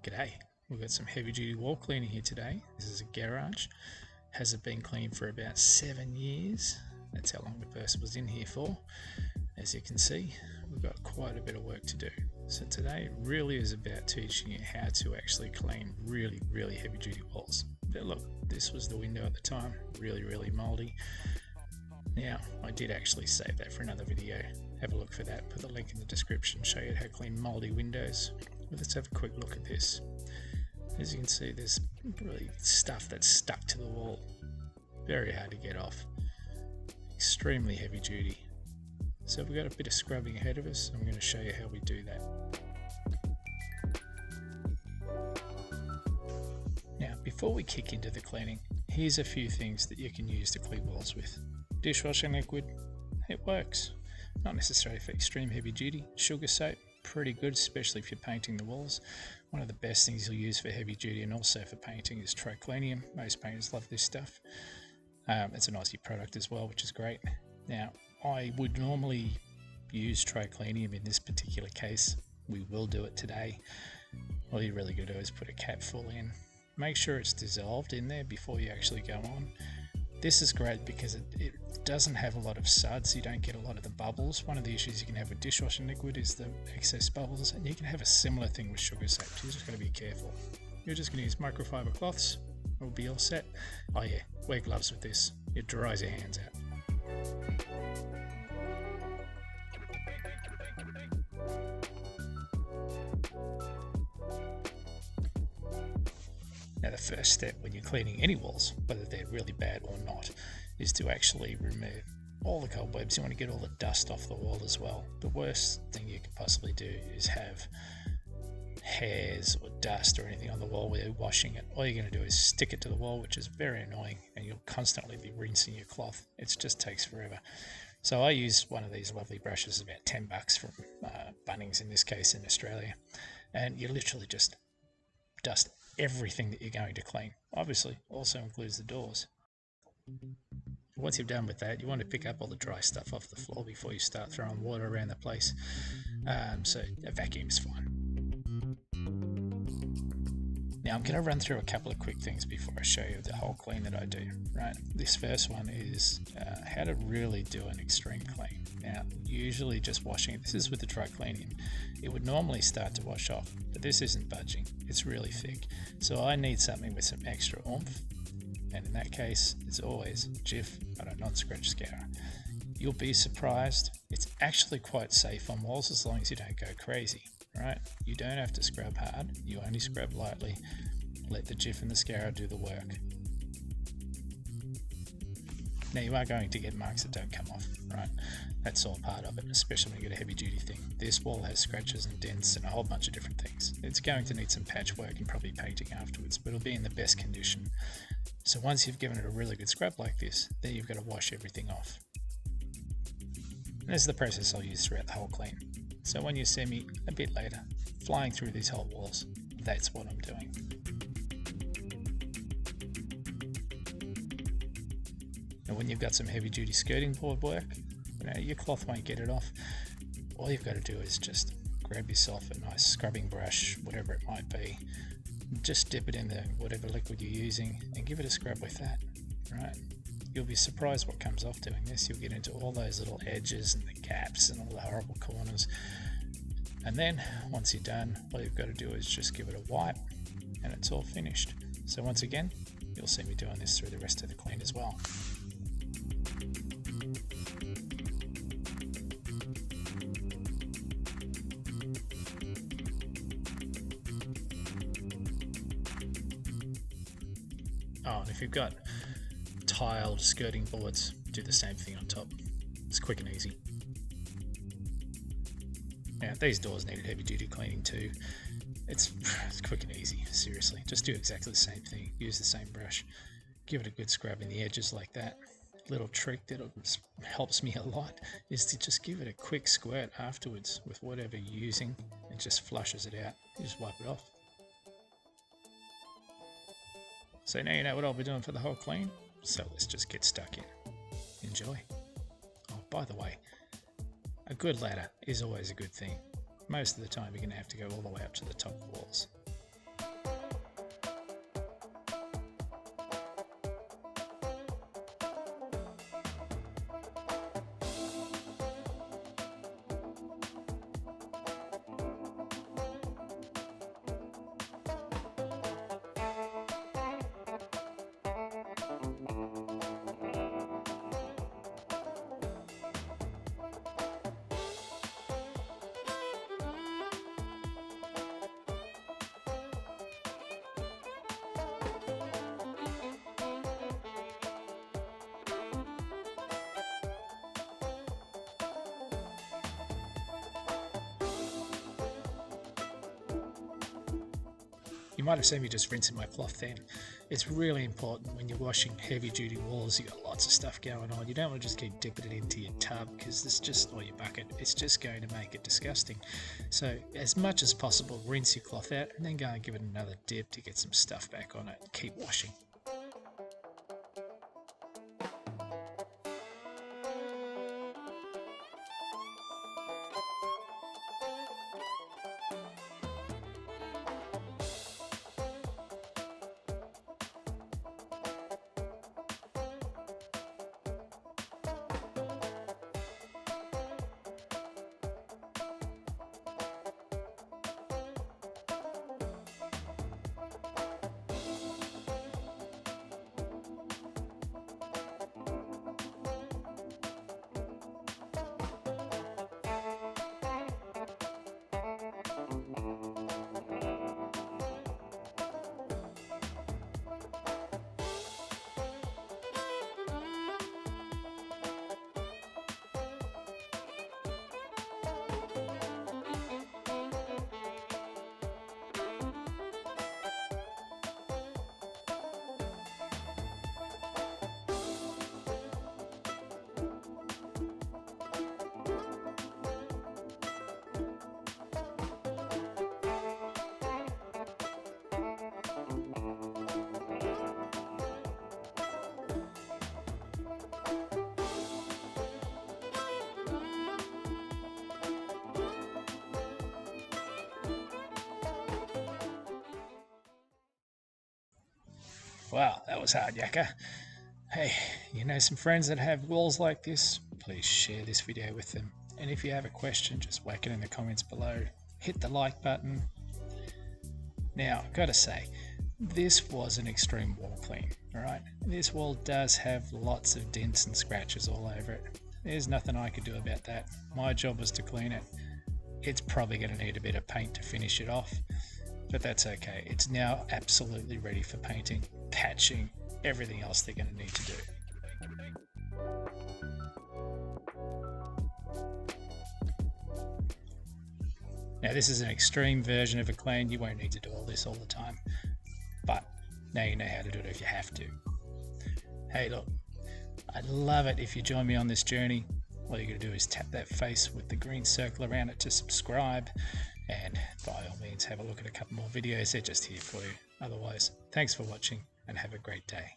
G'day, we've got some heavy duty wall cleaning here today. This is a garage. Hasn't been cleaned for about 7 years. That's how long the person was in here for. As you can see, we've got quite a bit of work to do. So today it really is about teaching you how to actually clean really heavy duty walls. But look, this was the window at the time, really mouldy. Now, I did actually save that for another video. Have a look for that, put the link in the description, show you how to clean mouldy windows. But let's have a quick look at this. As you can see, there's really stuff that's stuck to the wall. Very hard to get off. Extremely heavy duty. So we've got a bit of scrubbing ahead of us. I'm going to show you how we do that. Now, before we kick into the cleaning, here's a few things that you can use to clean walls with. Dishwashing liquid, it works. Not necessarily for extreme heavy duty. Sugar soap, pretty good, especially if you're painting the walls. One of the best things you'll use for heavy duty and also for painting is triclinium. Most painters love this stuff. It's an Aussie product as well, which is great. Now, I would normally use triclinium in this particular case. We will do it today. All you really got to do is put a cap full in. Make sure it's dissolved in there before you actually go on. This is great because it doesn't have a lot of suds. You don't get a lot of the bubbles. One of the issues you can have with dishwashing liquid is the excess bubbles, and you can have a similar thing with sugar soap. So you just got to be careful. You're just going to use microfiber cloths. It will be all set. Oh yeah, wear gloves with this. It dries your hands out. Now the first step when you're cleaning any walls, whether they're really bad or not, is to actually remove all the cobwebs. You want to get all the dust off the wall as well. The worst thing you could possibly do is have hairs or dust or anything on the wall where you're washing it. All you're going to do is stick it to the wall, which is very annoying, and you'll constantly be rinsing your cloth. It just takes forever. So I use one of these lovely brushes, about $10 from Bunnings in this case in Australia, and you literally just dust everything that you're going to clean. Obviously also includes the doors. Once you've done with that, you want to pick up all the dry stuff off the floor before you start throwing water around the place. So a vacuum is fine. Now I'm going to run through a couple of quick things before I show you the whole clean that I do. Right, this first one is how to really do an extreme clean. Now, usually just washing it. This is with the triclinium. It would normally start to wash off, but this isn't budging. It's really thick. So I need something with some extra oomph. And in that case, it's always Jif on a non-scratch scourer. You'll be surprised. It's actually quite safe on walls as long as you don't go crazy. Right? You don't have to scrub hard. You only scrub lightly. Let the Jif and the scourer do the work. Now you are going to get marks that don't come off, right? That's all part of it, especially when you get a heavy duty thing. This wall has scratches and dents and a whole bunch of different things. It's going to need some patchwork and probably painting afterwards, but it'll be in the best condition. So once you've given it a really good scrub like this, then you've got to wash everything off. And this is the process I'll use throughout the whole clean. So when you see me a bit later flying through these whole walls, that's what I'm doing. And when you've got some heavy duty skirting board work, your cloth won't get it off. All you've got to do is just grab yourself a nice scrubbing brush, whatever it might be, just dip it in the whatever liquid you're using and give it a scrub with that, right? You'll be surprised what comes off doing this. You'll get into all those little edges and the gaps and all the horrible corners. And then once you're done, all you've got to do is just give it a wipe and it's all finished. So once again, you'll see me doing this through the rest of the clean as well. Oh, and if you've got tiled skirting boards, do the same thing on top. It's quick and easy. Now, these doors needed heavy duty cleaning too. It's quick and easy, seriously. Just do exactly the same thing. Use the same brush. Give it a good scrub in the edges like that. Little trick that helps me a lot is to just give it a quick squirt afterwards with whatever you're using. It just flushes it out. You just wipe it off. So now you know what I'll be doing for the whole clean. So let's just get stuck in. Enjoy. Oh, by the way, a good ladder is always a good thing. Most of the time you're going to have to go all the way up to the top walls. You might have seen me just rinsing my cloth then. It's really important when you're washing heavy duty walls, you've got lots of stuff going on. You don't want to just keep dipping it into your tub because it's just, or your bucket, it's just going to make it disgusting. So as much as possible, rinse your cloth out and then go and give it another dip to get some stuff back on it. Keep washing. Wow, that was hard, Yakka. Hey, you know some friends that have walls like this? Please share this video with them. And if you have a question, just whack it in the comments below. Hit the like button. Now, I've got to say, this was an extreme wall clean, alright? This wall does have lots of dents and scratches all over it. There's nothing I could do about that. My job was to clean it. It's probably going to need a bit of paint to finish it off, but that's okay. It's now absolutely ready for painting, patching, everything else they're going to need to do. Now this is an extreme version of a clean. You won't need to do all this all the time, but now you know how to do it if you have to. Hey look, I'd love it if you join me on this journey. All you got to do is tap that face with the green circle around it to subscribe, and by all means have a look at a couple more videos. They're just here for you. Otherwise, thanks for watching and have a great day.